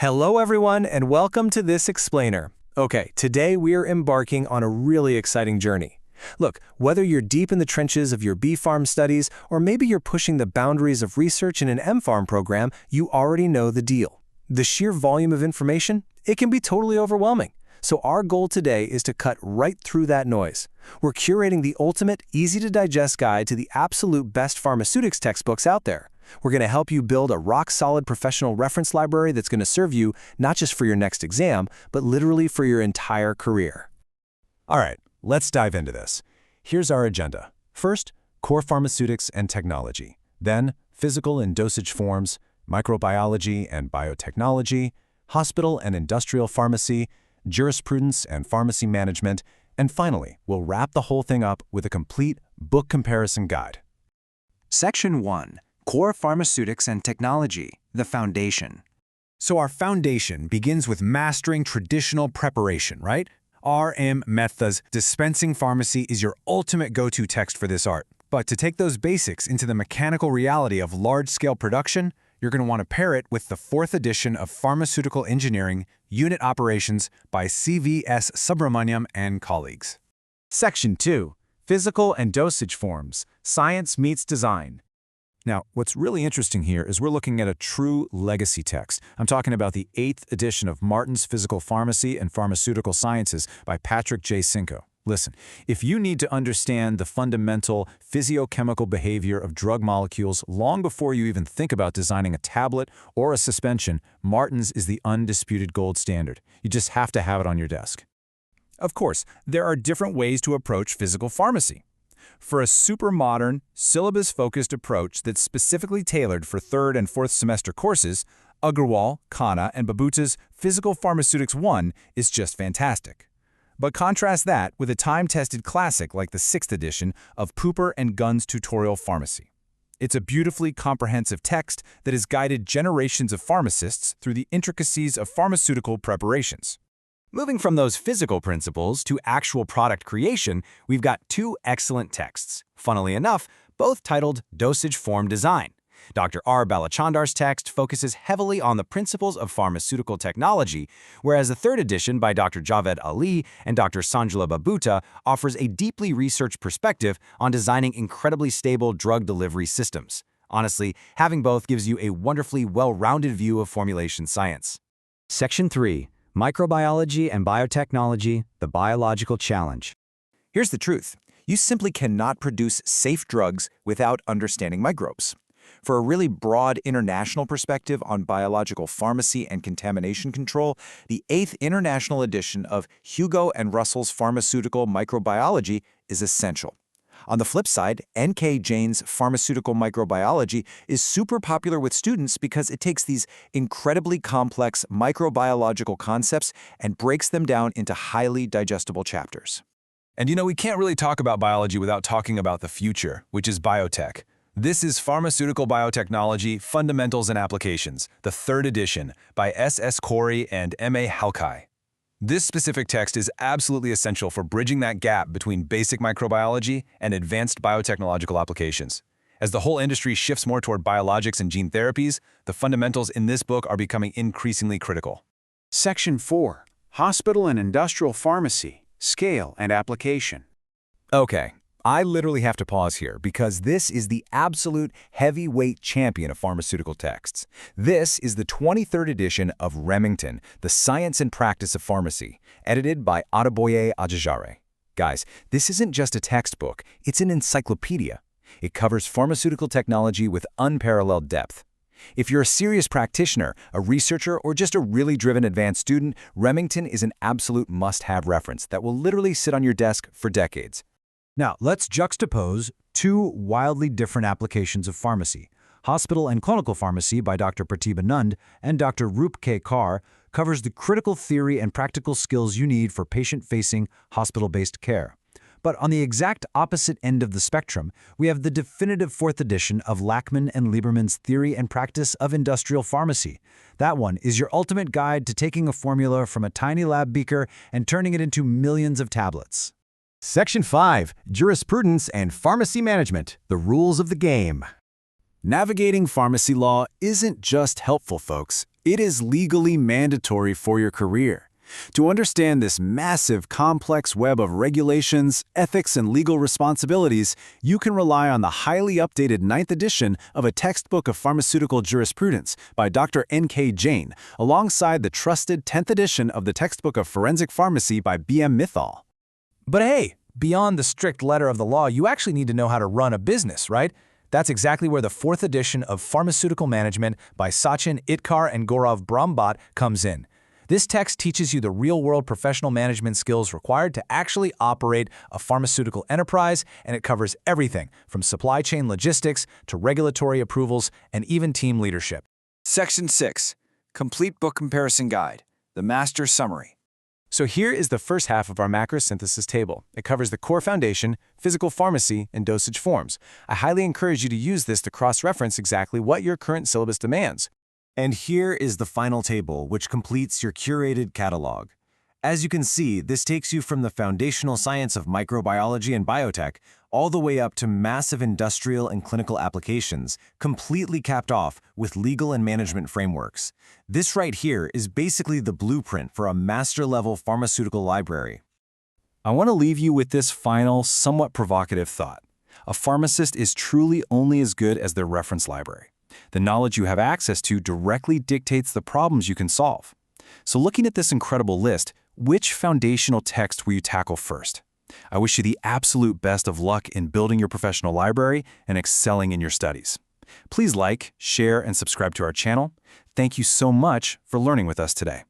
Hello everyone and welcome to this explainer. Okay, today we are embarking on a really exciting journey. Look, whether you're deep in the trenches of your B.Pharm studies or maybe you're pushing the boundaries of research in an M.Pharm program, you already know the deal. The sheer volume of information, it can be totally overwhelming. So our goal today is to cut right through that noise. We're curating the ultimate, easy-to-digest guide to the absolute best pharmaceutics textbooks out there. We're going to help you build a rock-solid professional reference library that's going to serve you not just for your next exam, but literally for your entire career. All right, let's dive into this. Here's our agenda. First, core pharmaceutics and technology. Then, physical and dosage forms, microbiology and biotechnology, hospital and industrial pharmacy, jurisprudence and pharmacy management, and finally, we'll wrap the whole thing up with a complete book comparison guide. Section 1. Core Pharmaceutics and Technology, the Foundation. So our foundation begins with mastering traditional preparation, right? R.M. Metha's Dispensing Pharmacy is your ultimate go-to text for this art. But to take those basics into the mechanical reality of large-scale production, you're going to want to pair it with the 4th edition of Pharmaceutical Engineering, Unit Operations by C.V.S. Subramaniam and colleagues. Section 2. Physical and dosage forms, science meets design. Now, what's really interesting here is we're looking at a true legacy text. I'm talking about the 8th edition of Martin's Physical Pharmacy and Pharmaceutical Sciences by Patrick J. Cinco. Listen, if you need to understand the fundamental physiochemical behavior of drug molecules long before you even think about designing a tablet or a suspension, Martin's is the undisputed gold standard. You just have to have it on your desk. Of course, there are different ways to approach physical pharmacy. For a super modern, syllabus-focused approach that's specifically tailored for 3rd and 4th semester courses, Agrawal, Khanna, and Babuta's Physical Pharmaceutics 1 is just fantastic. But contrast that with a time-tested classic like the 6th edition of Pooper and Gunn's Tutorial Pharmacy. It's a beautifully comprehensive text that has guided generations of pharmacists through the intricacies of pharmaceutical preparations. Moving from those physical principles to actual product creation, we've got 2 excellent texts, funnily enough, both titled Dosage Form Design. Dr. R. Balachandar's text focuses heavily on the principles of pharmaceutical technology, whereas the 3rd edition by Dr. Javed Ali and Dr. Sanjula Babuta offers a deeply researched perspective on designing incredibly stable drug delivery systems. Honestly, having both gives you a wonderfully well-rounded view of formulation science. Section 3. Microbiology and Biotechnology, the Biological Challenge. Here's the truth. You simply cannot produce safe drugs without understanding microbes. For a really broad international perspective on biological pharmacy and contamination control, the 8th international edition of Hugo and Russell's Pharmaceutical Microbiology is essential. On the flip side, N.K. Jain's Pharmaceutical Microbiology is super popular with students because it takes these incredibly complex microbiological concepts and breaks them down into highly digestible chapters. And we can't really talk about biology without talking about the future, which is biotech. This is Pharmaceutical Biotechnology, Fundamentals and Applications, the 3rd edition by S.S. Corey and M.A. Halkai. This specific text is absolutely essential for bridging that gap between basic microbiology and advanced biotechnological applications. As the whole industry shifts more toward biologics and gene therapies, the fundamentals in this book are becoming increasingly critical. Section 4. Hospital and Industrial Pharmacy, Scale and Application. Okay, I literally have to pause here because this is the absolute heavyweight champion of pharmaceutical texts. This is the 23rd edition of Remington, The Science and Practice of Pharmacy, edited by Adeboye Ajajare. Guys, this isn't just a textbook, it's an encyclopedia. It covers pharmaceutical technology with unparalleled depth. If you're a serious practitioner, a researcher, or just a really driven advanced student, Remington is an absolute must-have reference that will literally sit on your desk for decades. Now, let's juxtapose 2 wildly different applications of pharmacy. Hospital and Clinical Pharmacy by Dr. Pratibha Nund and Dr. Roop K. Kaur covers the critical theory and practical skills you need for patient-facing, hospital-based care. But on the exact opposite end of the spectrum, we have the definitive 4th edition of Lachman and Lieberman's Theory and Practice of Industrial Pharmacy. That one is your ultimate guide to taking a formula from a tiny lab beaker and turning it into millions of tablets. Section 5. Jurisprudence and Pharmacy Management, the Rules of the Game. Navigating pharmacy law isn't just helpful, folks. It is legally mandatory for your career. To understand this massive, complex web of regulations, ethics, and legal responsibilities, you can rely on the highly updated 9th edition of a textbook of pharmaceutical jurisprudence by Dr. N.K. Jain, alongside the trusted 10th edition of the textbook of forensic pharmacy by B.M. Mithal. But hey, beyond the strict letter of the law, you actually need to know how to run a business, right? That's exactly where the 4th edition of Pharmaceutical Management by Sachin Itkar and Gaurav Brahmbhatt comes in. This text teaches you the real-world professional management skills required to actually operate a pharmaceutical enterprise, and it covers everything from supply chain logistics to regulatory approvals and even team leadership. Section 6, Complete Book Comparison Guide, the Master Summary. So here is the first half of our macro synthesis table. It covers the core foundation, physical pharmacy, and dosage forms. I highly encourage you to use this to cross-reference exactly what your current syllabus demands. And here is the final table, which completes your curated catalog. As you can see, this takes you from the foundational science of microbiology and biotech all the way up to massive industrial and clinical applications, completely capped off with legal and management frameworks. This right here is basically the blueprint for a master-level pharmaceutical library. I want to leave you with this final, somewhat provocative thought. A pharmacist is truly only as good as their reference library. The knowledge you have access to directly dictates the problems you can solve. So looking at this incredible list, which foundational text will you tackle first? I wish you the absolute best of luck in building your professional library and excelling in your studies. Please like, share, and subscribe to our channel. Thank you so much for learning with us today.